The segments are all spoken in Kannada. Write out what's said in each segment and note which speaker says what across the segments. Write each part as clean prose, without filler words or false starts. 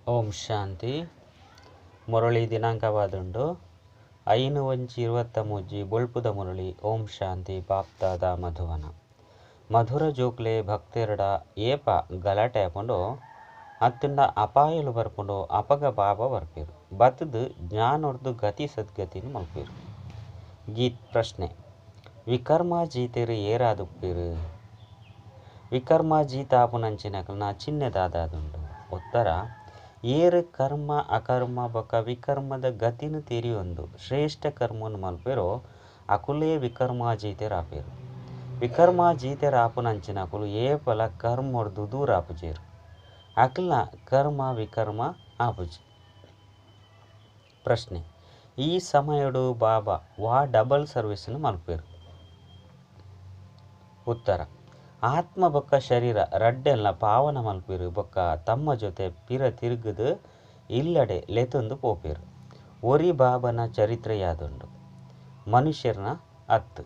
Speaker 1: ಓಂ ಶಾಂತಿ. ಮುರಳಿ ದಿನಾಂಕವಾದುಂಡು 5/23 ಬೊಳ್ಪುದ ಮುರಳಿ. ಓಂ ಶಾಂತಿ. ಬಾಪ್ದಾದ ಮಧುವನ ಮಧುರ ಜೋಕ್ಲೆ ಭಕ್ತಿರಡ ಏಪ ಗಲಾಟೆ ಹಾಕೊಂಡು ಅತ್ತಿಂದ ಅಪಾಯಲು ಬರ್ಕೊಂಡು ಅಪಗ ಬಾಬ ಬರ್ಪೇರು ಬತ್ತದು ಜ್ಞಾನೊರ್ದು ಗತಿ ಸದ್ಗತಿನ ಮಲ್ಪೇರು. ಗೀತ್ ಪ್ರಶ್ನೆ: ವಿಕರ್ಮ ಜೀತೆರು ಏರಾದುಪ್ಪೇರು? ವಿಕರ್ಮ ಜೀತಾಪುನಂಚಿನಕಲ್ನ ಚಿನ್ನದಾದುಂಡು. ಉತ್ತರ: ಏರು ಕರ್ಮ ಅಕರ್ಮ ಬೊಕ್ಕ ವಿಕರ್ಮದ ಗತಿನ ತೆರಿಯೊಂದು ಶ್ರೇಷ್ಠ ಕರ್ಮನು ಮಲ್ಪೇರೋ ಅಕುಲೇ ವಿಕರ್ಮಾಜೀತೆರ್ ಆಪೇರು. ವಿಕರ್ಮಾಜೀತೆರ್ ಆಪುನಂಚಿನಕುಲು ಏಪಲ ಕರ್ಮೊರ್ದು ದೂರ ಆಪುಜೇರು. ಅಕಲ್ನ ಕರ್ಮ ವಿಕರ್ಮ ಆಪುಜಿ. ಪ್ರಶ್ನೆ: ಈ ಸಮಯಡು ಬಾಬಾ ವಾ ಡಬಲ್ ಸರ್ವಿಸ್ನು ಮಲ್ಪೇರು? ಉತ್ತರ: ಆತ್ಮ ಬೊಕ್ಕ ಶರೀರ ರಡ್ಡೆಲ್ನ ಪಾವನ ಮಲ್ಪೇರು ಬೊಕ್ಕ ತಮ್ಮ ಜೊತೆ ಪಿರ ತಿರುಗದು ಇಲ್ಲಡೆ ಲೆತೊಂದು ಪೋಪೇರು. ಒರಿ ಬಾಬನ ಚರಿತ್ರೆಯಾದುಂಡು. ಮನುಷ್ಯರ್ನ 10.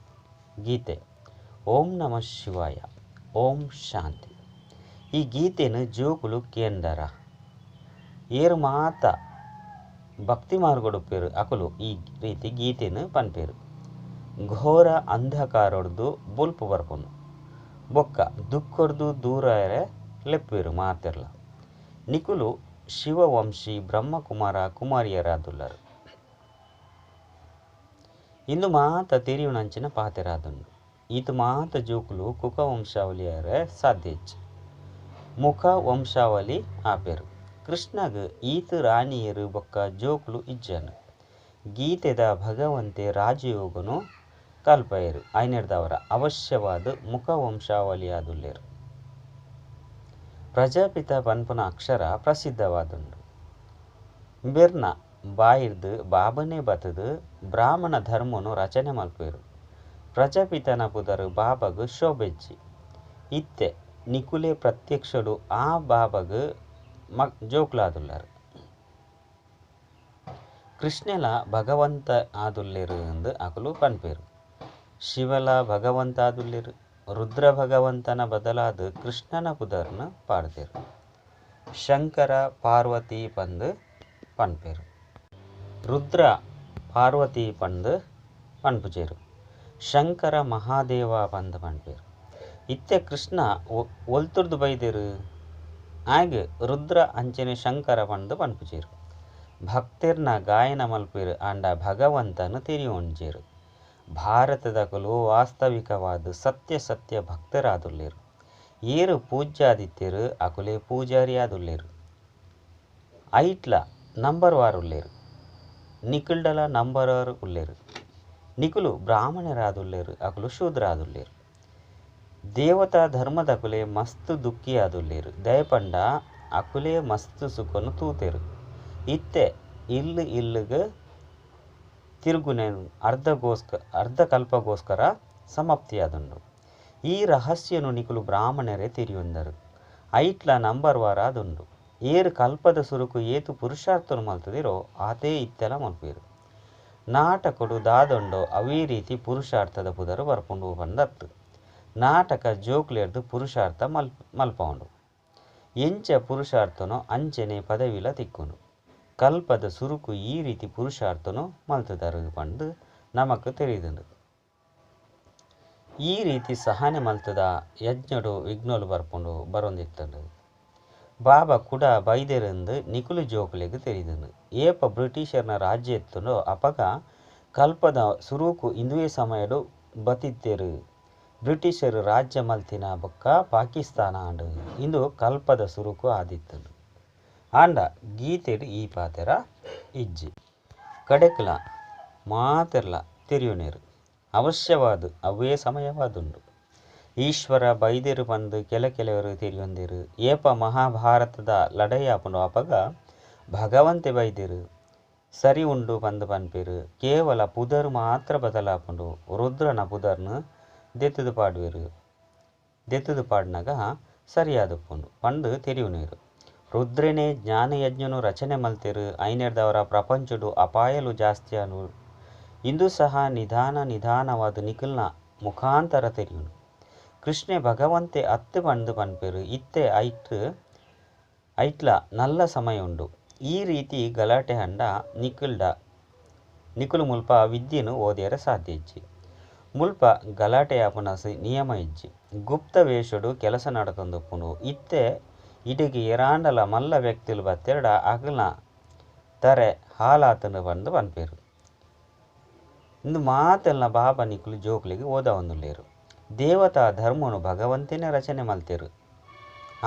Speaker 1: ಗೀತೆ: ಓಂ ನಮಃ ಶಿವಾಯ. ಓಂ ಶಾಂತಿ. ಈ ಗೀತೆನು ಜೋಕುಲು ಕೇಂದರ ಏರು ಮಾತ ಭಕ್ತಿ ಮಾರ್ಗೊಡುಪ್ಪೇರು ಅಕುಲು ಈ ರೀತಿ ಗೀತೆನು ಪನ್ಪೇರು. ಘೋರ ಅಂಧಕಾರೊಡ್ದು ಬೊಲ್ಪು ಬರ್ಪುನು ಬೊಕ್ಕ ದುಃಖೊರ್ದು ದೂರ ಲೆಪ್ಪೇರು ಮಾತೆರ್ಲ. ನಿಕುಲು ಶಿವವಂಶಿ ಬ್ರಹ್ಮಕುಮಾರ ಕುಮಾರಿಯರಾದುಲ್ಲರು. ಇಂದು ಮಾತ ತೆರಿಯುನಂಚಿನ ಪಾತೆರಾದುಂಡು. ಈತ ಮಾತ ಜೋಕುಲು ಕುಕ ವಂಶಾವಳಿಯರ ಸಾಧ್ಯೆಚ್ಚು ಮುಖ ವಂಶಾವಳಿ ಆಪೇರು. ಕೃಷ್ಣಗ್ ಈತ ರಾಣಿಯರು ಬೊಕ್ಕ ಜೋಕುಲು ಇಜ್ಜನು. ಗೀತೆದ ಭಗವಂತೆ ರಾಜಯೋಗನು ಕಲ್ಪಯರು ಐನೆರ್ದವರ ಅವಶ್ಯವಾದ ಮುಖ ವಂಶಾವಳಿಯಾದುಲ್ಲೇರು. ಪ್ರಜಾಪಿತ ಪನ್ಪುನ ಅಕ್ಷರ ಪ್ರಸಿದ್ಧವಾದುಂಡು. ಬೆರ್ನ ಬಾಯಿರ್ದು ಬಾಬನೇ ಬತ್ತದು ಬ್ರಾಹ್ಮಣ ಧರ್ಮನು ರಚನೆ ಮಲ್ಪೇರು. ಪ್ರಜಾಪಿತನ ಪುದರು ಬಾಬಗ್ ಶೋಭೆಜ್ಜಿ. ಇತ್ತೆ ನಿಕುಲೆ ಪ್ರತ್ಯಕ್ಷಡು ಆ ಬಾಬಗ್ ಜೋಕ್ಲಾದುಲ್ಲರು. ಕೃಷ್ಣಲ ಭಗವಂತ ಆದುಲ್ಲೇರು ಎಂದು ಅಕುಲು ಪನ್ಪೇರು. ಶಿವಲ ಭಗವಂತ ಆದುಲ್ಲೇರು. ರುದ್ರ ಭಗವಂತನ ಬದಲಾದ ಕೃಷ್ಣನ ಪುದರ್ನ ಪಾಡ್ದೇರು. ಶಂಕರ ಪಾರ್ವತಿ ಪಂದು ಪನ್ಪೇರು. ರುದ್ರ ಪಾರ್ವತಿ ಪಂದು ಪನ್ಪುಜೇರು. ಶಂಕರ ಮಹಾದೇವ ಪಂದು ಪನ್ಪೇರು. ಇತ್ತೆ ಕೃಷ್ಣ ಒಲ್ತುರ್ದು ಬೈದೇರು ಆಗ ರುದ್ರ ಅಂಚನೆ ಶಂಕರ ಪಂದು ಪನ್ಪುಜೇರು. ಭಕ್ತರ್ನ ಗಾಯನ ಮಲ್ಪೇರು ಆಂಡ ಭಗವಂತನು ತೆರಿಯೊಂಜೇರು. ಭಾರತದಕುಲು ವಾಸ್ತವಿಕವಾದ ಸತ್ಯ ಭಕ್ತರಾದುಲ್ಲೇರು. ಏರು ಪೂಜ್ಯಾದಿತ್ಯರು ಅಕುಲೆ ಪೂಜಾರಿಯಾದುಲ್ಲೇರು. ಐಟ್ಲ ನಂಬರ್ ವಾರು ಉಲ್ಲೇರು. ನಿಕುಲ್ಡಲ ನಂಬರ್ ವಾರು ಉಲ್ಲೇರು. ನಿಕುಲು ಬ್ರಾಹ್ಮಣರಾದುಲ್ಲೇರು ಅಕುಲು ಶೂದ್ರಾದುಲ್ಲೇರು. ದೇವತಾ ಧರ್ಮದಕುಲೆ ಮಸ್ತ್ ದುಃಖಿಯಾದುಲ್ಲೇರು. ದಯಪಂಡ ಅಕುಲೆ ಮಸ್ತ್ ಸುಖನು ತೂತೆರು. ಇತ್ತೆ ಇಲ್ಲುಗ ತಿರುಗುನೆನು ಅರ್ಧ ಕಲ್ಪಗೋಸ್ಕರ ಸಮಾಪ್ತಿಯಾದುಂಡು. ಈ ರಹಸ್ಯನು ನಿಕುಲು ಬ್ರಾಹ್ಮಣರೇ ತಿರಿಯೊಂದರು. ಐಟ್ಲ ನಂಬರ್ ವಾರ ಆದುಂಡು. ಏರು ಕಲ್ಪದ ಸುರುಕು ಏತು ಪುರುಷಾರ್ಥನು ಮಲ್ತದಿರೋ ಆತೇ ಇತ್ತೆಲ ಮಲ್ಪೇರು. ನಾಟಕಡು ದಾದೊಂಡೋ ಅವೇ ರೀತಿ ಪುರುಷಾರ್ಥದ ಪುದರು ಬರ್ಪುಂಡು ಪಂದತ್ತು. ನಾಟಕ ಜೋಕ್ಲೆರ್ದು ಪುರುಷಾರ್ಥ ಮಲ್ಪುಂಡು. ಎಂಚ ಪುರುಷಾರ್ಥನೋ ಅಂಚನೆ ಪದವಿಲ ತಿಕ್ಕುನು. ಕಲ್ಪದ ಸುರುಕು ಈ ರೀತಿ ಪುರುಷಾರ್ಥನು ಮಲ್ತದರು ಪಂದು ನಮಕ್ ತಿಳಿದುಂಡು. ಈ ರೀತಿ ಸಹನೆ ಮಲ್ತದ ಯಜ್ಞಡು ವಿಘ್ನೋಲು ಬರ್ಪುಂಡು ಬರೊಂದಿತ್ತಂಡು. ಬಾಬಾ ಕೂಡ ಬೈದೆರೆಂದು ನಿಕುಲು ಜೋಕುಲೆಗ್ ತೆರಿದುಂಡು. ಏಪ ಬ್ರಿಟಿಷರ್ನ ರಾಜ್ಯ ಎತ್ತುಂಡೋ ಅಪಗ ಕಲ್ಪದ ಸುರುಕು ಇಂದುವೆ ಸಮಯಡು ಬತ್ತಿತ್ತೆರು. ಬ್ರಿಟಿಷರು ರಾಜ್ಯ ಮಲ್ತಿನ ಬೊಕ್ಕ ಪಾಕಿಸ್ತಾನ ಆಂಡು ಇಂದು ಕಲ್ಪದ ಸುರುಕು ಆದಿತ್ತಂಡು. ಆಂಡ ಗೀತೆಡ್ ಈ ಪಾತೆರ ಇಜ್ಜಿ ಕಡೆಕ್ಲ ಮಾತೆರ್ಲ ತೆರಿಯುನೇರು. ಅವಶ್ಯವಾದ ಅವೇ ಸಮಯವಾದುಂಡು. ಈಶ್ವರ ಬೈದೆರು ಪಂದು ಕೆಲವರು ತೆರಿಯೊಂದೇರು. ಏಪ ಮಹಾಭಾರತದ ಲಡೈ ಆಪುಂಡು ಅಪಗ ಭಗವಂತೆ ಬೈದೆರು ಸರಿ ಉಂಡು ಪಂದು ಪನ್ಪೇರು. ಕೇವಲ ಪುದರು ಮಾತ್ರ ಬದಲಾಪುಂಡು. ರುದ್ರನ ಪುದರ್ನು ದೆತ್ತುದು ಪಾಡುವೆರು. ದೆತ್ತುದು ಪಾಡ್ನಾಗ ಸರಿಯಾದುಪ್ಪುಂಡು ಪಂದು ತೆರಿಯುನೇರು. ರುದ್ರನೇ ಜ್ಞಾನಯಜ್ಞನು ರಚನೆ ಮಲ್ತೆರು. ಐನೆರ್ದವರ ಪ್ರಪಂಚಡು ಅಪಾಯಲು ಜಾಸ್ತಿಯಾನು. ಇಂದು ಸಹ ನಿಧಾನವಾದ ನಿಖಿಲ್ನ ಮುಖಾಂತರ ತೆರಿಯುನು. ಕೃಷ್ಣೆ ಭಗವಂತೆ ಅತ್ತು ಪಂದು ಪನ್ಪೇರು. ಇತ್ತೆ ಐಟ್ ಐಟ್ಲ ನಲ್ಲ ಸಮಯ ಉಂಡು. ಈ ರೀತಿ ಗಲಾಟೆ ಹಂಡ ನಿಕುಲು ಮುಲ್ಪ ವಿದ್ಯೆನು ಓದಿಯರೆ ಸಾಧ್ಯ ಇಜ್ಜಿ. ಮುಲ್ಪ ಗಲಾಟೆ ಆಪುನ ನಿಯಮ ಇಜ್ಜಿ. ಗುಪ್ತ ವೇಷಡು ಕೆಲಸ ನಡತೊಂದುಪ್ಪುಂಡು. ಇತ್ತೆ ಇಡಿಗೆ ಎರಾಂಡಲ ಮಲ್ಲ ವ್ಯಕ್ತಿಲು ಬತ್ತೆರಡ ಅಗಲ್ನ ತರೆ ಹಾಲಾತನು ಬಂದು ಪನ್ಪೇರು. ಇಂದು ಮಾತೆಲ್ನ ಬಾಬಾ ನಿಕುಲು ಜೋಕ್ಲಿಗೆ ಓದ ಒಂದುಲ್ಲೇರು. ದೇವತಾ ಧರ್ಮನು ಭಗವಂತನೇ ರಚನೆ ಮಲ್ತೇರು.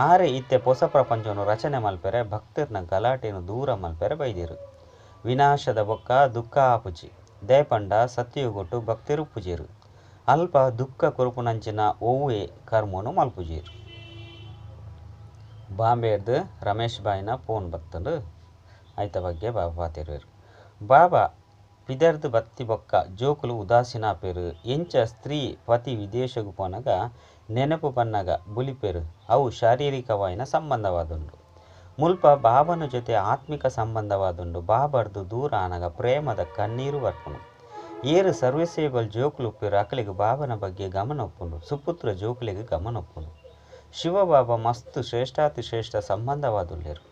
Speaker 1: ಆರೆ ಇತ್ತೆ ಹೊಸ ಪ್ರಪಂಚವನ್ನು ರಚನೆ ಮಲ್ಪೆರೆ ಭಕ್ತರ್ನ ಗಲಾಟೆಯನ್ನು ದೂರ ಮಲ್ಪೆರೆ ಬೈದಿರು. ವಿನಾಶದ ಬೊಕ್ಕ ದುಃಖ ಆಪುಜಿ ದಯಪಂಡ ಸತ್ಯಯುಗೊಟ್ಟು ಭಕ್ತಿರು ಪುಜೇರು. ಅಲ್ಪ ದುಃಖ ಕೊರುಪುನಂಚಿನ ಒವ್ವೆ ಕರ್ಮನು ಮಲ್ಪುಜೇರು. ಬಾಂಬೆಡ್ದು ರಮೇಶ್ ಬಾಯಿನ ಫೋನ್ ಬತ್ತಂಡು ಐತ ಬಗ್ಗೆ ಬಾಬಾ ಪಾತಿರುವೆರು. ಬಾಬಾ ಪಿದರ್ದು ಬತ್ತಿ ಬೊಕ್ಕ ಜೋಕುಲು ಉದಾಸೀನ ಆಪೇರು. ಎಂಚ ಸ್ತ್ರೀ ಪತಿ ವಿದೇಶಗೂ ಪೋನಗ ನೆನಪು ಪನ್ನಗ ಬುಲಿಪೇರು. ಅವು ಶಾರೀರಿಕವಾಯಿನ ಸಂಬಂಧವಾದುಂಡು. ಮುಲ್ಪ ಬಾಬನ ಜೊತೆ ಆತ್ಮಿಕ ಸಂಬಂಧವಾದುಂಡು. ಬಾಬರ್ದು ದೂರ ಆನಗ ಪ್ರೇಮದ ಕಣ್ಣೀರು ಬರ್ಪುನು. ಏರು ಸರ್ವಿಸೇಬಲ್ ಜೋಕುಲು ಉಪ್ಪೇರು. ಅಕಲಿಗೆ ಬಾಬನ ಬಗ್ಗೆ ಗಮನ ಒಪ್ಪುಂಡು. ಸುಪುತ್ರ ಜೋಕುಲಿಗೆ ಗಮನ ಒಪ್ಪುಂಡು. ಶಿವಬಾಬಾ ಮಸ್ತ್ ಶ್ರೇಷ್ಠಾತಿ ಶ್ರೇಷ್ಠ ಸಂಬಂಧವಾದುಲ್ಲೇರು.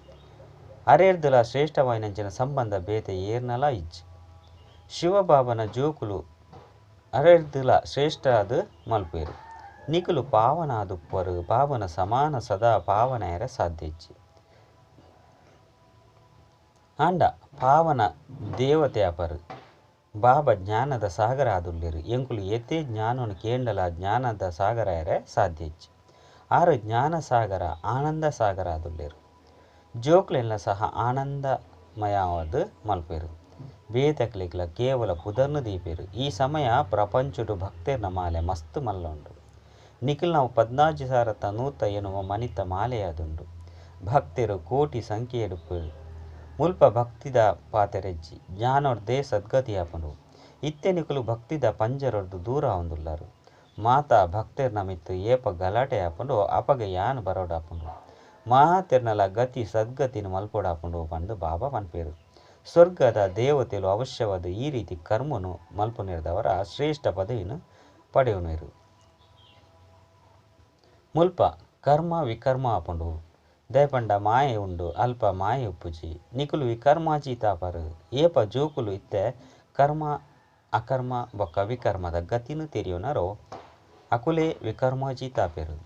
Speaker 1: ಅರೆರ್ದುಲ ಶ್ರೇಷ್ಠವಾಯಿನಂಚಿನ ಸಂಬಂಧ ಬೇತೆ ಏರ್ನಲ ಇಜ್ಜಿ. ಶಿವಬಾಬನ ಜೋಕುಲು ಅರೆರ್ದುಲ ಶ್ರೇಷ್ಠಾದ ಮಲ್ಪೇರು. ನಿಕುಲು ಪಾವನ ಆದುಪ್ಪರು. ಬಾಬನ ಸಮಾನ ಸದಾ ಪಾವನ ಎರೆ ಸಾಧ್ಯ ಇಜ್ಜಿ. ಆಂಡ ಪಾವನ ದೇವತೆ ಅಪರು. ಬಾಬಾ ಜ್ಞಾನದ ಸಾಗರ ಆದುಲ್ಲೇರು. ಎಂಕುಲು ಎತ್ತೆ ಜ್ಞಾನನು ಕೇಂಡಲ ಜ್ಞಾನದ ಸಾಗರ ಎರೆ ಸಾಧ್ಯ ಇಜ್ಜಿ. ಆರು ಜ್ಞಾನ ಸಾಗರ ಆನಂದ ಸಾಗರ ಆದುಲ್ಲೇರು. ಜೋಕ್ಲೆಲ್ಲ ಸಹ ಆನಂದಮಯವಾದ ಮಲ್ಪೇರು. ಬೇತಕ್ಲಿಗ್ಲ ಕೇವಲ ಪುದರ್ನು ದೀಪೇರು. ಈ ಸಮಯ ಪ್ರಪಂಚಡು ಭಕ್ತರ್ನ ಮಾಲೆ ಮಸ್ತ್ ಮಲ್ಲ ಉಂಡು. ನಿಖಿಲ್ ನಾವು 14,000 ನೂತ ಎನ್ನುವ ಮನಿತ ಮಾಲೆಯಾದುಂಡು. ಭಕ್ತರು ಕೋಟಿ ಸಂಖ್ಯೆ ಎಡುಪೇರು. ಮುಲ್ಪ ಭಕ್ತಿದ ಪಾತೆರೆಜ್ಜಿ ಜ್ಞಾನೊರ್ದೇ ಸದ್ಗತಿ ಆಪುಂಡು. ಇತ್ತೆ ನಿಕುಲು ಭಕ್ತಿದ ಪಂಜರೊರ್ದು ದೂರ ಹೊಂದುಲ್ಲಾರು. ಮಾತಾ ಭಕ್ತರ್ನ ಮಿತ್ತು ಏಪ ಗಲಾಟೆ ಆಪುಂಡು. ಅಪಗ ಯಾನ್ ಬರೋಡಾಪುಂಡು. ಮಾತೆರ್ನಲ ಗತಿ ಸದ್ಗತಿನ ಮಲ್ಪೋಡಾಪುಂಡು ಬಂದು ಬಾಬಾ ಪನ್ಪೇರು. ಸ್ವರ್ಗದ ದೇವತೆಲು ಅವಶ್ಯವಾದ ಈ ರೀತಿ ಕರ್ಮನು ಮಲ್ಪುನಿರ್ದವರ ಶ್ರೇಷ್ಠ ಪದವಿನ ಪಡೆಯುನೇರು. ಮುಲ್ಪ ಕರ್ಮ ವಿಕರ್ಮ ಆಪುಂಡು. ದಯಪಂಡ ಮಾಯೆ ಉಂಡು. ಅಲ್ಪ ಮಾಯೆ ಉಪ್ಪುಜಿ ನಿಕುಲು ವಿಕರ್ಮಾಜೀತ ಆಪರು. ಏಪ ಜೋಕುಲು ಇತ್ತೆ ಕರ್ಮ ಅಕರ್ಮ ಬೊಕ್ಕ ವಿಕರ್ಮದ ಗತಿನು ತೆರಿಯೋನರೋ ಅಕುಲೆ ವಿಕರ್ಮಾಜೀತ ಆಪೇರು.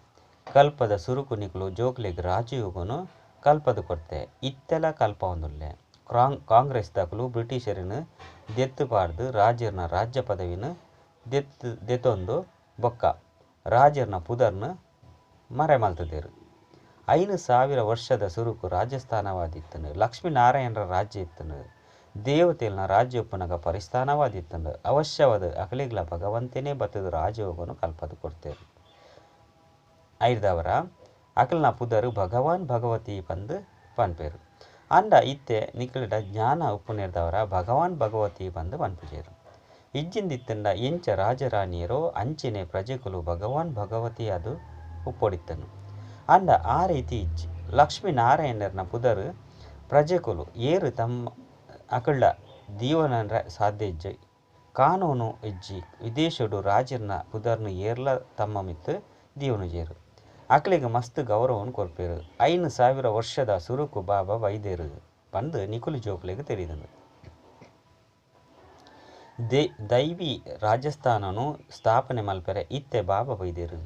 Speaker 1: ಕಲ್ಪದ ಸುರುಕು ನಿಕುಲು ಜೋಕ್ಲಿಗೆ ರಾಜಯೋಗನು ಕಲ್ಪದ ಕೊಡ್ತೆ. ಇತ್ತೆಲ ಕಲ್ಪ ಹೊಂದುಲ್ಲೆ. ಕಾಂಗ್ರೆಸ್ ದಕಲು ಬ್ರಿಟಿಷರಿನ ದೆತ್ತು ಪಾಡ್ದು ರಾಜರ್ನ ರಾಜ್ಯ ಪದವಿನ ದೆತ್ತೊಂದು ಬೊಕ್ಕ ರಾಜರ್ನ ಪುದರ್ನ ಮರೆ ಮಲ್ತದೇರು. 5,000 ವರ್ಷದ ಸುರುಕು ರಾಜಸ್ಥಾನವಾದಿತ್ತನು. ಲಕ್ಷ್ಮೀನಾರಾಯಣರ ರಾಜ್ಯ ಇತ್ತನು. ದೇವತೆಲ್ನ ರಾಜ್ಯ ಉಪ್ಪುನಗ ಪರಿಸ್ಥಾನವಾದಿತ್ತನು. ಅವಶ್ಯವಾದ ಅಕಲಿಗ್ಲ ಭಗವಂತನೇ ಬತ್ತದ ರಾಜಯೋಗನು ಕಲ್ಪದ ಕೊಡ್ತೇರು. ಐರ್ದವರ ಅಕಲ್ನ ಪುದರು ಭಗವಾನ್ ಭಗವತಿ ಬಂದು ಪನ್ಪೇರು. ಅಂಡ ಇತ್ತೆ ನಿಕಲಿಡ ಜ್ಞಾನ ಉಪ್ಪುನಿರ್ದವರ ಭಗವಾನ್ ಭಗವತಿ ಬಂದು ಪನ್ಪುಜೇರು. ಇಜ್ಜಿಂದಿತ್ತಂಡ ಎಂಚ ರಾಜರಾಣಿಯರೋ ಅಂಚಿನೆ ಪ್ರಜೆಗಳು ಭಗವಾನ್ ಭಗವತಿ ಅದು ಉಪ್ಪೊಡಿತ್ತನು. ಅಂಡ ಆ ರೀತಿ ಇಜ್ಜಿ ಲಕ್ಷ್ಮೀನಾರಾಯಣರ್ನ ಪುದರು ಪ್ರಜೆಗಳು ಏರು ತಮ್ಮ ಅಕಳ್ಳ ದೀವನ ಸಾಧ್ಯ ಇಜ್ಜಿ ಕಾನೂನು ಇಜ್ಜಿ ವಿದೇಶಡು ರಾಜರ್ನ ಪುದರ್ನು ಏರ್ಲ ತಮ್ಮ ಮಿತ್ತು ದೀವನು ಜೇರು. ಅಕಲಿಗೆ ಮಸ್ತ್ ಗೌರವವನ್ನು ಕೊರ್ಪೇರು. 5,000 ವರ್ಷದ ಸುರುಕು ಬಾಬಾ ವೈದ್ಯರು ಬಂದು ನಿಕುಲು ಜೋಕ್ಲಿಗೆ ತೆರೀದನು. ದೈವಿ ರಾಜಸ್ಥಾನನು ಸ್ಥಾಪನೆ ಮಲ್ಪೆರೆ ಇತ್ತೆ ಬಾಬಾ ವೈದ್ಯರು.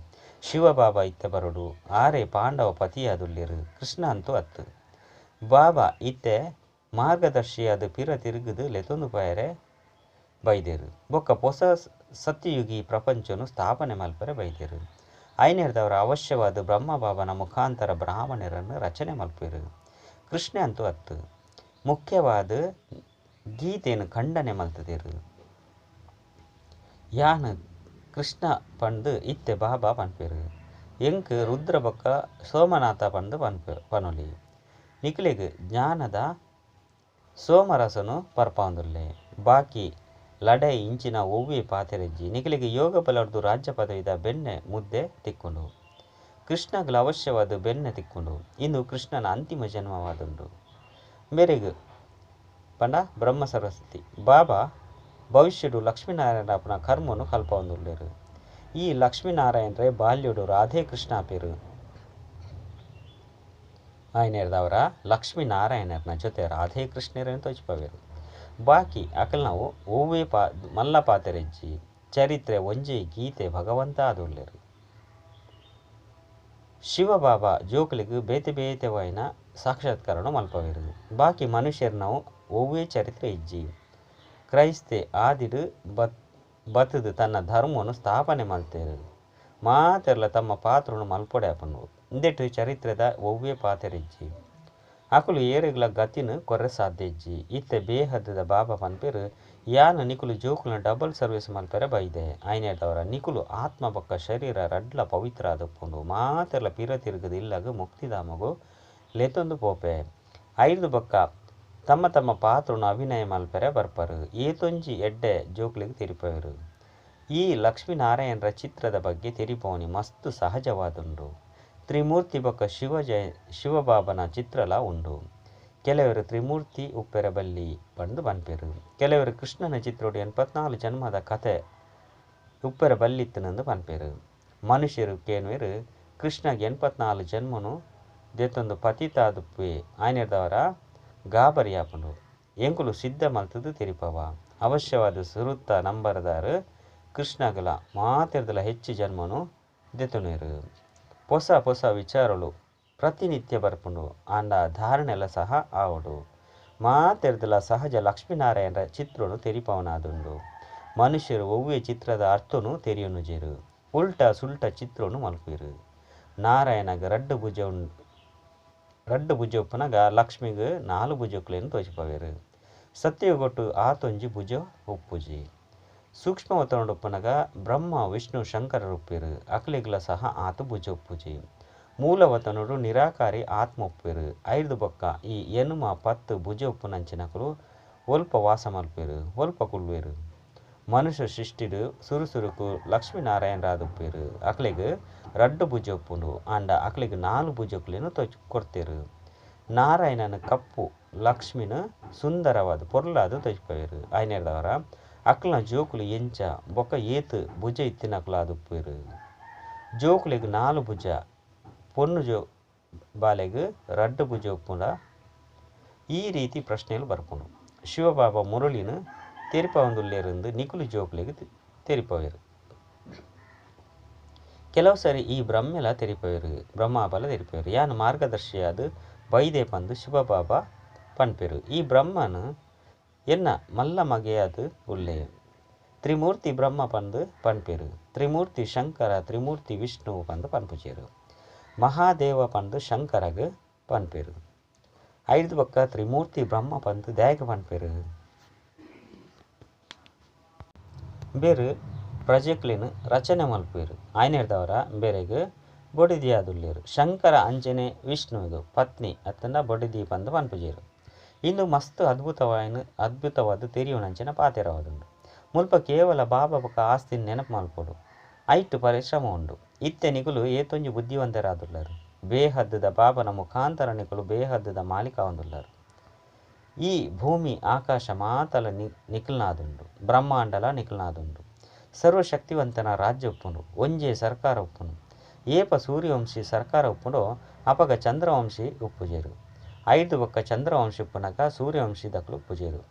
Speaker 1: ಶಿವಬಾಬಾ ಇತ್ತೆ ಬರೋಡು. ಆರೆ ಪಾಂಡವ ಪತಿಯಾದುಲ್ಲೇರು. ಕೃಷ್ಣ ಅಂತೂ ಅತ್ತು. ಬಾಬಾ ಇತ್ತೆ ಮಾರ್ಗದರ್ಶಿಯಾದ ಪಿರ ತಿರುಗುದು ಲೆತೊಂದು ಪಾಯರೆ ಬೈದೇರು. ಬೊಕ್ಕ ಹೊಸ ಸತ್ಯಯುಗಿ ಪ್ರಪಂಚನು ಸ್ಥಾಪನೆ ಮಲ್ಪರೆ ಬೈದೇರು. ಐನೇರ್ದವರ ಅವಶ್ಯವಾದ ಬ್ರಹ್ಮ ಬಾಬನ ಮುಖಾಂತರ ಬ್ರಾಹ್ಮಣರನ್ನು ರಚನೆ ಮಲ್ಪೇರು. ಕೃಷ್ಣ ಅಂತೂ ಅತ್ತು. ಮುಖ್ಯವಾದ ಗೀತೆಯನ್ನು ಖಂಡನೆ ಮಲ್ತದೇರು. ಯಾನ್ ಕೃಷ್ಣ ಪಂಡು ಇತ್ತೆ ಬಾಬಾ ಪನ್ಪೇರು. ಎಂಕ್ ರುದ್ರ ಬೊಕ್ಕ ಸೋಮನಾಥ ಪಂಡು ಪನುಲಿ. ನಿಕ್ಲಿಗೆ ಜ್ಞಾನದ ಸೋಮರಸನು ಪರ್ಪಾಂದುಲ್ಲೆ. ಬಾಕಿ ಲಡೈ ಇಂಚಿನ ಒವ್ವೆ ಪಾತೆರೆಜ್ಜಿ ನಿಖಿಲಿಗೆ ಯೋಗ ಬಲರ್ದು ರಾಜ್ಯ ಪದವಿದ ಬೆಣ್ಣೆ ಮುದ್ದೆ ತಿಕ್ಕೊಂಡು. ಕೃಷ್ಣಗಳ ಅವಶ್ಯವಾದ ಬೆಣ್ಣೆ ತಿಕ್ಕೊಂಡು. ಇಂದು ಕೃಷ್ಣನ ಅಂತಿಮ ಜನ್ಮವಾದುಂಡು. ಮೇರೆಗೆ ಪಂಡ ಬ್ರಹ್ಮ ಸರಸ್ವತಿ ಬಾಬಾ ಭವಿಷ್ಯಡು ಲಕ್ಷ್ಮೀನಾರಾಯಣ ಅಪ್ಪನ ಕರ್ಮನು ಕಲ್ಪ ಹೊಂದುಲ್ಲೇರು. ಈ ಲಕ್ಷ್ಮೀನಾರಾಯಣರೇ ಬಾಲ್ಯಡು ರಾಧೇ ಕೃಷ್ಣ ಆಪೇರು. ಆಯ್ನೆರ್ದವರ ಲಕ್ಷ್ಮೀನಾರಾಯಣರ್ನ ಜೊತೆ ರಾಧೇ ಕೃಷ್ಣರನ್ನು ತೋಚಿಪವೇರು ಬಾಕಿ ಅಕಲ್ ನಾವು ಓವೇ ಮಲ್ಲ ಪಾತೆರೆಜ್ಜಿ ಚರಿತ್ರೆ ಒಂಜೆ ಗೀತೆ ಭಗವಂತ ಆದುಲ್ಲೆರು. ಶಿವಬಾಬಾ ಜೋಕುಲಿಗೆ ಬೇತೆ ಬೇತೆವಾಯಿನ ಸಾಕ್ಷಾತ್ಕಾರನು ಮಲ್ಪವೇರು ಬಾಕಿ ಮನುಷ್ಯರು ನಾವು ಓವೇ ಚರಿತ್ರೆ ಇಜ್ಜಿ ಕ್ರೈಸ್ತೆ ಆದಿಡು ಬತ್ತದು ತನ್ನ ಧರ್ಮವನ್ನು ಸ್ಥಾಪನೆ ಮಲ್ತೇರು ಮಾತೆರ್ಲ ತಮ್ಮ ಪಾತ್ರನು ಮಲ್ಪೊಡೆ ಅಪನು ಇಂದೆಟ್ಟು ಚರಿತ್ರೆದ ಒವ್ವೇ ಪಾತೆರಿಜ್ಜಿ ಅಕುಲು ಏರೆಗ್ಲ ಗತಿನ ಕೊರ್ರೆ ಸಾಧ್ಯ ಇಜ್ಜಿ ಇತ್ತೆ ಬೇಹದ್ದದ ಬಾಬಾ ಪನ್ಪೇರು ಯಾನ ನಿಕುಲು ಜೋಕುಲ್ನ ಡಬಲ್ ಸರ್ವಿಸ್ ಮಲ್ಪೆರೆ ಬೈದೆ ಆಯ್ನೆದವರ ನಿಕುಲು ಆತ್ಮ ಬೊಕ್ಕ ಶರೀರ ರಡ್ಲ ಪವಿತ್ರ ಆದಪ್ಪುಂಡು ಮಾತೆರ್ಲ ಪಿರ ತಿರುಗದು ಇಲ್ಲಗ ಮುಕ್ತಿಧಾಮಗು ಲೆತೊಂದು ಪೋಪೆ ಐದು ಬೊಕ್ಕ ತಮ್ಮ ತಮ್ಮ ಪಾತ್ರನು ಅಭಿನಯ ಮಲ್ಪೆರೆ ಬರ್ಪರು ಏತೊಂಜಿ ಎಡ್ಡೆ ಜೋಕುಲಿಗೆ ತಿರುಪವರು. ಈ ಲಕ್ಷ್ಮೀನಾರಾಯಣರ ಚಿತ್ರದ ಬಗ್ಗೆ ತಿರಿಪವನಿ ಮಸ್ತು ಸಹಜವಾದುಂಡು. ತ್ರಿಮೂರ್ತಿ ಬೊಕ್ಕ ಶಿವಬಾಬನ ಚಿತ್ರಲ ಉಂಡು. ಕೆಲವರು ತ್ರಿಮೂರ್ತಿ ಉಪ್ಪೆರ ಬಲ್ಲಿ ಬಂದು ಬನ್ಪೆರು. ಕೆಲವರು ಕೃಷ್ಣನ ಚಿತ್ರೋಡು 84 ಜನ್ಮದ ಕಥೆ ಉಪ್ಪೆರ ಬಲ್ಲಿತ್ತನೆಂದು ಬನ್ಪೆರು. ಮನುಷ್ಯರು ಕೇನ್ವೆರು ಕೃಷ್ಣಗೆ 84 ಜನ್ಮನು ದೆತ್ತೊಂದು ಪತಿತಾದುಪ್ಪೆ ಆಯ್ನೆರ್ದವರ ಗಾಬರಿಯಾಪುಂಡು ಎಂಕುಲು ಸಿದ್ಧ ಮಲ್ತದು ತಿರಿಪವ ಅವಶ್ಯವಾದ ಸುರುತ್ತ ನಂಬರದಾರು ಕೃಷ್ಣಗಲ ಮಾತೆರ್ದಲ ಹೆಚ್ಚು ಜನ್ಮನು ದೆತುನೇರು. ಹೊಸ ಹೊಸ ವಿಚಾರಗಳು ಪ್ರತಿನಿತ್ಯ ಬರ್ಪುಂಡು ಆಂಡ ಧಾರಣೆಲ್ಲ ಸಹ ಆವಡು ಮಾತೆರ್ದಲ ಸಹಜ ಲಕ್ಷ್ಮೀನಾರಾಯಣರ ಚಿತ್ರನು ತೆರಿಪವನಾದುಂಡು. ಮನುಷ್ಯರು ಒವ್ವೇ ಚಿತ್ರದ ಅರ್ಥನು ತೆರಿಯನುಜೇರು ಉಲ್ಟ ಸುಲ್ಟ ಚಿತ್ರನು ಮಲ್ಪೇರು. ನಾರಾಯಣಗ ರಡ್ಡು ಭುಜ ಉಪ್ಪನಗ ಲಕ್ಷ್ಮಿಗೆ 4 ಭುಜಕ್ಕುಲೇನು ತೋಚಿಪವೇರು. ಸತ್ಯಗೊಟ್ಟು ಆತೊಂಜಿ ಭುಜ ಉಪ್ಪುಜಿ ಸೂಕ್ಷ್ಮವತನಡು ಉಪ್ಪನಗ ಬ್ರಹ್ಮ ವಿಷ್ಣು ಶಂಕರರು ಉಪ್ಪೇರು ಅಕ್ಲಿಗ್ಲ ಸಹ ಆತು ಭುಜ ಉಪ್ಪುಜಿ. ಮೂಲವತನುಡು ನಿರಾಕಾರಿ ಆತ್ಮ ಉಪ್ಪೇರು. ಐದು ಬೊಕ್ಕ ಈ ಎನುಮ 10 ಭುಜ ಉಪ್ಪುನಂಚಿನಕಲು ಒಲ್ಪ ವಾಸ ಮಲ್ಪೇರು ಒಲ್ಪ ಕುಳ್ವೇರು. ಮನುಷ್ಯ ಸೃಷ್ಟಿಡು ಸುರುಸುರುಕು ಲಕ್ಷ್ಮೀನಾರಾಯಣರಾದುಪ್ಪೇರು ಅಕ್ಲಿಗೆ ರಡ್ಡು ಭುಜ ಉಪ್ಪುಂಡು ಆಂಡ ಅಕ್ಲಿಗೆ 4 ಭುಜಕ್ಕುಲೇನು ಕೊಡ್ತೇರು. ನಾರಾಯಣನ ಕಪ್ಪು ಲಕ್ಷ್ಮಿನ ಸುಂದರವಾದ ಪೊರ್ಲಾದು ತೋಚಿಪವೇರು. ಆಯ್ನೆರ್ದವರ ಅಕ್ಲನ ಜೋಕುಲು ಎಂಚ ಬೊಕ್ಕ ಏತು ಭುಜ ಇತ್ತಿನಕುಲಾದುಪ್ಪೇರು. ಜೋಕುಲಿಗೆ 4 ಭುಜ ಪೊನ್ನು ಬಾಲೆಗೆ ರಡ್ಡು ಭುಜ ಉಪ್ಪುಂಡ ಈ ರೀತಿ ಪ್ರಶ್ನೆಗಳು ಬರ್ಪುಂಡು. ಶಿವಬಾಬಾ ಮುರಳಿನ ತೆರಿಪವಂದುಲ್ಲೇರೆಂದು ನಿಕುಲು ಜೋಕುಲಿಗೆ ತೆರಿಪವೇರು. ಕೆಲವು ಸರಿ ಈ ಬ್ರಹ್ಮೆಲ ತೆರಿಪವೇರು ಬ್ರಹ್ಮಾಬಲ ತೆರಿಪವೇರು ಯಾನು ಮಾರ್ಗದರ್ಶಿಯಾದ ಬೈದೆ ಪಂದು ಶಿವಬಾಬಾ ಪನ್ಪೇರು. ಈ ಬ್ರಹ್ಮನು ಎನ್ನ ಮಲ್ಲ ಮಗೆಯಾದು ಉಲ್ಲೆ ತ್ರಿಮೂರ್ತಿ ಬ್ರಹ್ಮ ಪಂದು ಪನ್ಪೇರು. ತ್ರಿಮೂರ್ತಿ ಶಂಕರ ತ್ರಿಮೂರ್ತಿ ವಿಷ್ಣು ಪಂದು ಪನ್ಪುಜೇರು. ಮಹಾದೇವ ಪಂದು ಶಂಕರಗ ಪನ್ಪೇರು. ಐದು ಬೊಕ್ಕ ತ್ರಿಮೂರ್ತಿ ಬ್ರಹ್ಮ ಪಂದು ದ್ಯಾಗ ಪನ್ಪೇರು. ಬೇರು ಪ್ರಜೆಕ್ಲಿನ ರಚನೆ ಮಲ್ಪೇರು. ಆಯ್ನೆರ್ದವರ ಬೇರೆಗೆ ಬೊಡಿದಿಯಾದುಲ್ಲೇರು. ಶಂಕರ ಅಂಜನೆ ವಿಷ್ಣುವಿದು ಪತ್ನಿ ಅತ್ತಂಡ ಬೊಡಿದಿ ಪಂದು ಪನ್ಪುಜೇರು. ಇಂದು ಮಸ್ತ್ ಅದ್ಭುತವಾದ ತೆರಿಯುನಂಚಿನ ಪಾತೆರವಾದುಂಡು. ಮುಲ್ಪ ಕೇವಲ ಬಾಬಾ ಬೊಕ್ಕ ಆಸ್ತಿನ ನೆನಪು ಮಲ್ಪೊಡು ಐಟು ಪರಿಶ್ರಮ ಉಂಡು. ಇತ್ತೆ ನಿಕುಲು ಏತೊಂಜಿ ಬುದ್ಧಿವಂತರಾದುಲ್ಲರು. ಬೇಹದ್ದದ ಬಾಬನ ಮುಖಾಂತರ ನಿಕುಲು ಬೇಹದ್ದದ ಮಾಲೀಕ ಆವಂದುಲ್ಲರು. ಈ ಭೂಮಿ ಆಕಾಶ ಮಾತಲ ನಿಖಲ್ನಾದುಂಡು ಬ್ರಹ್ಮಾಂಡಲ ನಿಖಲ್ನಾದುಂಡು. ಸರ್ವಶಕ್ತಿವಂತನ ರಾಜ್ಯ ಉಪ್ಪುಂಡು ಒಂಜೇ ಸರ್ಕಾರ ಉಪ್ಪುಂಡು. ಏಪ ಸೂರ್ಯವಂಶಿ ಸರ್ಕಾರ ಉಪ್ಪುಂಡು ಅಪಗ ಚಂದ್ರವಂಶಿ ಉಪ್ಪುಜೇರು. ಐದು ಬೊಕ್ಕ ಚಂದ್ರವಂಶಿ ಉಪ್ಪುನಗ ಸೂರ್ಯವಂಶಿ ದಕ್ಲು ಉಪ್ಪುಜೇರು.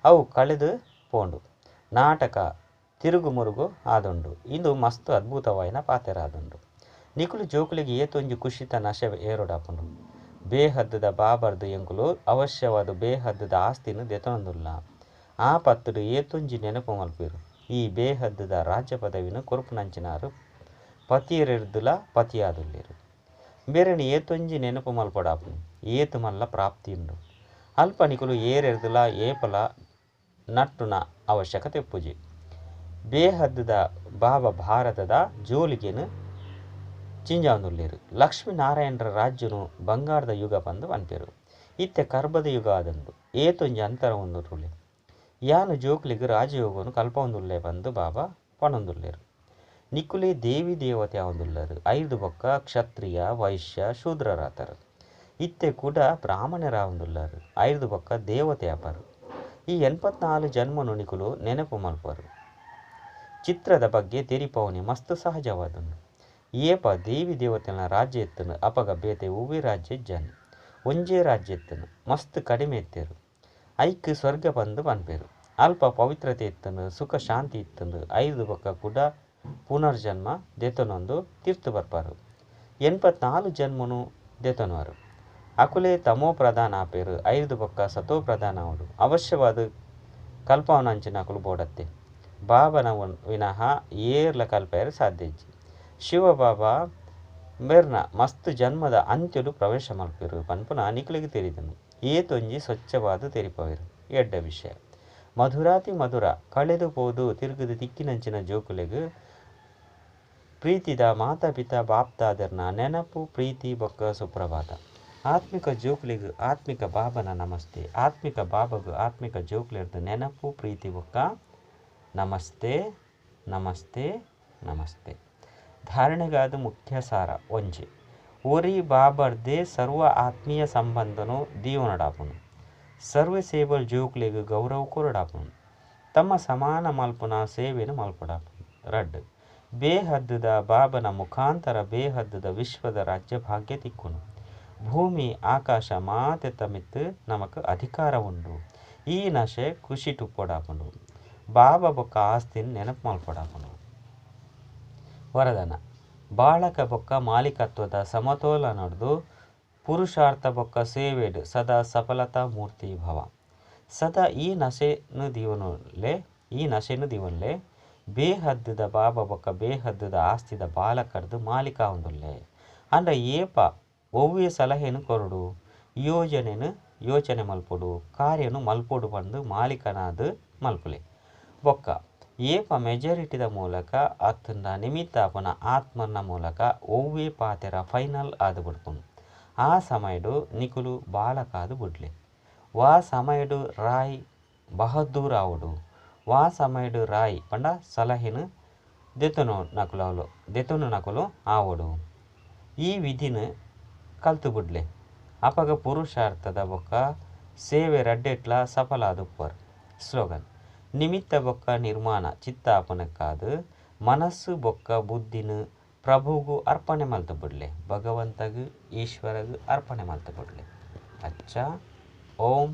Speaker 1: ಅವು ಕಳೆದು ಪೋಂಡು ನಾಟಕ ತಿರುಗು ಮುರುಗು ಆದುಂಡು. ಇಂದು ಮಸ್ತ್ ಅದ್ಭುತವಾಯಿನ ಪಾತೆರಾದುಂಡು. ನಿಕುಲು ಜೋಕುಲಿಗೆ ಏತೊಂಜಿ ಖುಷಿತ ನಶೆ ಏರೋಡಾಪುಂಡು. ಬೇಹದ್ದದ ಬಾಬರ್ದು ಎಂಕುಲು ಅವಶ್ಯವಾದ ಬೇಹದ್ದದ ಆಸ್ತಿನ ದೆತೊಂದುಲ್ಲ. ಆ ಪತ್ತುಡು ಏತೊಂಜಿ ನೆನಪು ಮಲ್ಪೇರು. ಈ ಬೇಹದ್ದದ ರಾಜ್ಯ ಪದವಿನ ಕೊರುಪುನಂಚಿನಾರು ಪತಿಯರೆರ್ದುಲ ಪತಿಯಾದುಲ್ಲೇರು. ಬೇರೆನಿ ಏತೊಂಜಿ ನೆನಪು ಮಲ್ಪೊಡಾಪುಂಡು ಏತು ಮಲ್ಲ ಪ್ರಾಪ್ತಿಯುಂಡು. ಅಲ್ಪ ನಿಕುಲು ಏರೆರ್ದುಲ ಏಪಲ ನಟ್ಟುನ ಅವಶ್ಯಕತೆ ಉಪ್ಪುಜಿ. ಬೇಹದ್ದದ ಬಾಬಾ ಭಾರತದ ಜೋಲಿಗೆನು ಚಿಂಜಾವಂದುಲ್ಲೇರು. ಲಕ್ಷ್ಮೀನಾರಾಯಣರ ರಾಜ್ಯನು ಬಂಗಾರದ ಯುಗ ಪಂದು ಪನ್ಪೇರು. ಇತ್ತೆ ಕರ್ಬದ ಯುಗ ಆದಂಡು ಏತೊಂಜಿ ಅಂತರ ಒಂದುರುಲೆ ಯಾನು ಜೋಕುಲಿಗೆ ರಾಜಯೋಗನು ಕಲ್ಪವಂದುಲ್ಲೆ ಪಂದು ಬಾಬಾ ಪಣೊಂದುಲ್ಲೇರು. ನಿಕುಲೆ ದೇವಿ ದೇವತೆ ಆವಂದುಲ್ಲರು. ಐದು ಬೊಕ್ಕ ಕ್ಷತ್ರಿಯ ವೈಶ್ಯ ಶೂದ್ರರಾತರು. ಇತ್ತೆ ಕೂಡ ಬ್ರಾಹ್ಮಣರಾವಂದುಲ್ಲರು. ಐದು ಬೊಕ್ಕ ದೇವತೆ ಅಪರು. ಈ 84 ಜನ್ಮನು ನಿಕುಲು ನೆನಪು ಮಲ್ಪರು. ಚಿತ್ರದ ಬಗ್ಗೆ ತೆರಿಪವನಿ ಮಸ್ತ್ ಸಹಜವಾದುಂಡು. ಏಪ ದೇವಿ ದೇವತೆನ ರಾಜ್ಯ ಎತ್ತನು ಅಪಗ ಬೇತೆ ಉವಿ ರಾಜ್ಯ ಜನ್ ಒಂಜೇ ರಾಜ್ಯ ಇತ್ತನು ಮಸ್ತ್ ಕಡಿಮೆ ಇತ್ತೇರು ಐಕ್ ಸ್ವರ್ಗ ಬಂದು ಪನ್ಪೇರು ಅಲ್ಪ ಪವಿತ್ರತೆ ಇತ್ತನು ಸುಖ ಶಾಂತಿ ಇತ್ತಂದು 5 ಬೊಕ್ಕ ಕೂಡ ಪುನರ್ಜನ್ಮ ದೆತನೊಂದು ತೀರ್ತು ಬರ್ಪಾರು 84 ಜನ್ಮನು ದೆತನವಾರು ಅಕುಲೆ ತಮೋ ಪ್ರಧಾನ ಆಪೇರು 5 ಬೊಕ್ಕ ಸತೋ ಪ್ರಧಾನ ಅವಡು ಅವಶ್ಯವಾದ ಕಲ್ಪವನಂಚಿನ ಅಕುಲು ಬೋಡತ್ತೆ ಬಾಬನ ವಿನಃ ಏರ್ಲ ಕಲ್ಪೆಯರು ಸಾಧ್ಯ ಇಜ್ಜಿ ಶಿವಬಾಬಾ ಮೇರ್ನ ಮಸ್ತ್ ಜನ್ಮದ ಅಂತ್ಯಡು ಪ್ರವೇಶ ಮಲ್ಪೇರು ಪನ್ಪುನ ನಿಕ್ಲಿಗೆ ತೆರಿದನು ಏತೊಂಜಿ ಸ್ವಚ್ಛವಾದ ತೆರಿಪವೇರು ಎಡ್ಡ ವಿಷಯ ಮಧುರಾತಿ ಮಧುರ ಕಳೆದು ಪೋದು ತಿರುಗುದು ತಿಕ್ಕಿನಂಚಿನ ಜೋಕುಲೆಗು ಪ್ರೀತಿದ ಮಾತಾಪಿತಾ ಬಾಪ್ತಾದರ್ನ ನೆನಪು ಪ್ರೀತಿ ಬೊಕ್ಕ ಸುಪ್ರಭಾತ ಆತ್ಮಿಕ ಜೋಕುಲಿಗು ಆತ್ಮಿಕ ಬಾಬನ ನಮಸ್ತೆ ಆತ್ಮಿಕ ಬಾಬಗು ಆತ್ಮಿಕ ಜೋಕುಲಿರ್ದು ನೆನಪು ಪ್ರೀತಿ ಬೊಕ್ಕ ನಮಸ್ತೆ ನಮಸ್ತೆ ನಮಸ್ತೆ ಧಾರಣೆಗಾದ ಮುಖ್ಯ ಸಾರ ಒಂಜಿ ಒರಿ ಬಾಬರ್ದೇ ಸರ್ವ ಆತ್ಮೀಯ ಸಂಬಂಧನು ದೀವನಡಾಪುನು ಸರ್ವ ಸೇವಲ್ ಜೋಕ್ಲೆಗ್ ಗೌರವ ಕೊರಡಾಪುನು ತಮ್ಮ ಸಮಾನ ಮಲ್ಪುನ ಸೇವೆನು ಮಲ್ಪಡಾಪುನು ರಡ್ ಬೇಹದ್ದುದ ಬಾಬನ ಮುಖಾಂತರ ಬೇಹದ್ದುದ ವಿಶ್ವದ ರಾಜ್ಯ ಭಾಗ್ಯ ತಿಕ್ಕುನು ಭೂಮಿ ಆಕಾಶ ಮಾತೆ ತಮಿತ್ತು ನಮಕ್ ಅಧಿಕಾರ ಉಂಡು ಈ ನಶೆ ಖುಷಿ ಟುಪ್ಪೊಡಾಪುನು ಬಾಬಾ ಬೊಕ್ಕ ಆಸ್ತಿನ ನೆನಪು ಮಲ್ಪಡಾಪುನು ವರದಾನ ಬಾಳಕ ಬೊಕ್ಕ ಮಾಲೀಕತ್ವದ ಸಮತೋಲ ನಡೆದು ಪುರುಷಾರ್ಥ ಬೊಕ್ಕ ಸೇವೆಡು ಸದಾ ಸಫಲತಾ ಮೂರ್ತಿ ಭವ ಸದಾ ಈ ನಶೆನು ದಿವನ್ಲೆ ಬೇಹದ್ದುದ ಬಾಬಾ ಬೊಕ್ಕ ಬೇಹದ್ದುದ ಆಸ್ತಿದ ಬಾಲಕರ್ದು ಮಾಲೀಕ ಹೊಂದುಲ್ಲೆ ಅಂಡ ಏಪ ಒವ್ವೆ ಸಲಹೆನು ಕೊರಡು ಯೋಚನೆ ಮಲ್ಪೊಡು ಕಾರ್ಯನು ಮಲ್ಪೊಡು ಬಂದು ಮಾಲೀಕನಾದ ಮಲ್ಪುಲೆ ಬೊಕ್ಕ ಏಪ ಮೆಜಾರಿಟಿದ ಮೂಲಕ ಅತ್ತಂದ ನಿಮಿತ್ತಾಪನ ಆತ್ಮನ ಮೂಲಕ ಒವ್ವೆ ಪಾತೆರ ಫೈನಲ್ ಆದು ಬಿಡ್ಪುನು ಆ ಸಮಯಡು ನಿಕುಲು ಬಾಲಕಾದು ಬಿಡ್ಲೆ ವಾ ಸಮಯಡು ರಾಯ್ ಬಹದ್ದೂರ್ ಆವುಡು ವಾ ಸಮಯಡು ರಾಯ್ ಪಂಡ ಸಲಹೆನು ದೆತುನು ನಕುಲು ಆವಡು ಈ ವಿಧಿನ ಕಲ್ತು ಬಿಡ್ಲೆ ಅಪಗ ಪುರುಷಾರ್ಥದ ಬೊಕ್ಕ ಸೇವೆ ರಡ್ಡೆಟ್ಲ ಸಫಲ ಆದುಪ್ಪರ್ ಸ್ಲೋಗನ್ ನಿಮಿತ್ತ ಬೊಕ್ಕ ನಿರ್ಮಾಣ ಚಿತ್ತಾಪನಕ್ಕಾದು ಮನಸ್ಸು ಬೊಕ್ಕ ಬುದ್ಧಿನು ಪ್ರಭುಗೂ ಅರ್ಪಣೆ ಮಲ್ತು ಬಿಡ್ಲೆ ಭಗವಂತಗೂ ಈಶ್ವರಗೂ ಅರ್ಪಣೆ ಮಲ್ತು ಬಿಡ್ಲೆ ಅಚ್ಚ ಓಂ